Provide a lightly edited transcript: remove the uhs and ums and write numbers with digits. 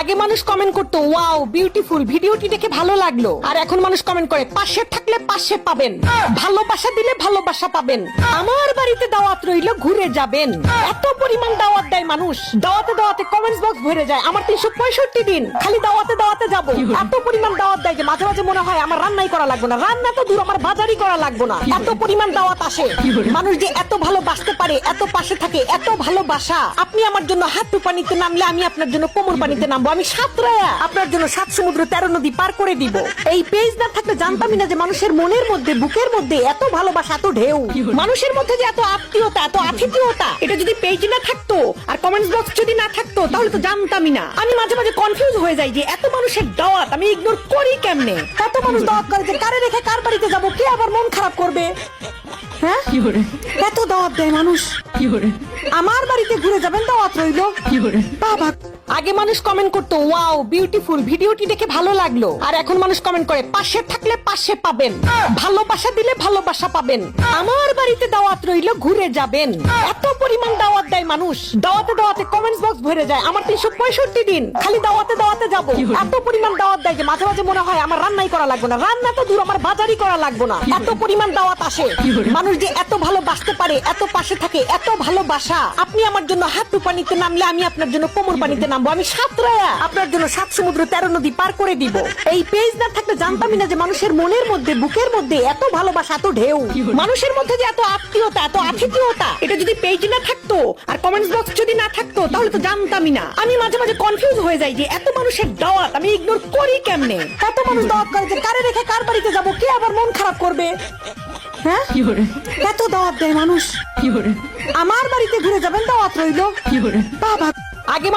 আগে মানুষ কমেন্ট করতো ওয়াও বিউটিফুল, ভিডিওটি দেখে ভালো লাগলো। আর এখন মানুষ কমেন্ট করে পাশে থাকলে পাশে পাবেন, ভালোবাসা দিলে ভালোবাসা পাবেন, আমার বাড়িতে দাওয়াত রইলো ঘুরে যাবেন। এত পরিমাণ দাওয়াত দেয় মানুষ, দাওয়াতে দাওয়াতে কমেন্টস বক্স ভরে যায়। আমার 365 দিন খালি দাওয়াতে দাওয়াতে যাব। এত পরিমাণ দাওয়াত দেয় যে মাঝে মাঝে মনে হয় আমার রান্নাই করা লাগবে না, রান্না তো দূর, আমার বাজারই করা লাগবে না। এত পরিমাণ দাওয়াত আসে। মানুষ যে এত ভালোবাসতে পারে, এত পাশে থাকে, এত ভালোবাসা। আপনি আমার জন্য হাঁটু পানিতে নামলে আমি আপনার জন্য কোমর পানিতে নামবো। আমি সাঁতরায়া আপনার জন্য 7 সমুদ্র 13 নদী পার করে দিব। এই পেজ না থাকলে জানতামই না যে মানুষের মনের মধ্যে, বুকের মধ্যে এত ভালোবাসা, এত ঢেউ। মানুষের মধ্যে যে এত আত্মীয়তা, এত আতিথেয়তা, এটা যদি পেজ না থাকতো আর কমেন্টস বক্স যদি না থাকতো তাহলে তো জানতামই না। আমি মাঝে মাঝে কনফিউজ হয়ে যাই যে এত মানুষের দাওয়াত আমি ইগনোর করি কেমনে। এত মানুষ দাওয়াত করে যে কারে রেখে কার বাড়িতে যাবো, কে আবার মন খারাপ করবে। হ্যাঁ, এত দাওয়াত দেয় মানুষ। আমার বাড়িতে ঘুরে যাবেন, দাওয়াত রইলো। বাবা, আগে মানুষ কমেন্ট করতো ওয়াও বিউটিফুল, ভিডিওটি দেখে ভালো লাগলো। আর এখন মানুষ কমেন্ট করে পাশে থাকলে পাশে পাবেন, ভালোবাসা দিলে ভালোবাসা পাবেন, আমার বাড়িতে দাওয়াত রইলো ঘুরে যাবেন। এত পরিমাণ দাওয়াত দেয় মানুষ, দাওয়াতে দাওয়াতে কমেন্টস বক্স ভরে যায়। আমার 365 দিন খালি দাওয়াতে দাওয়াতে যাব। এত পরিমাণ দাওয়াত দেয় যে মাঝে মাঝে মনে হয় আমার রান্নাই করা লাগবে না, রান্না তো দূর, আমার বাজারই করা লাগবে না। এত পরিমাণ দাওয়াত আসে। মানুষ যে এত ভালোবাসতে পারে, এত পাশে থাকে, এত ভালোবাসা। আপনি আমার জন্য হাঁটু পানিতে নামলে আমি আপনার জন্য কোমর পানিতে নামবো। আমি সাঁতরায়া আপনার জন্য 7 সমুদ্র 13 নদী পার করে দিব। এই পেজ না থাকলে জানতামই না যে মানুষের মনের মধ্যে, বুকের মধ্যে এত ভালোবাসা, এত ঢেউ। মানুষের মধ্যে যে এত আত্মীয়তা, এত আতিথেয়তা, এটা যদি পেজ না থাকতো আর কমেন্টস বক্স যদি না থাকতো তাহলে তো জানতামই না। আমি মাঝে মাঝে কনফিউজ হয়ে যাই যে এত মানুষের দাওয়াত আমি ইগনোর করি কেমনে। এত মানুষ দাওয়াত করে যে কারে রেখে কার বাড়িতে যাবো, কে আবার মন খারাপ করবে। হ্যাঁ, এত দাওয়াত দেয় মানুষ। আমার বাড়িতে ঘুরে যাবেন, দাওয়াত রইলো। বাবা, আগে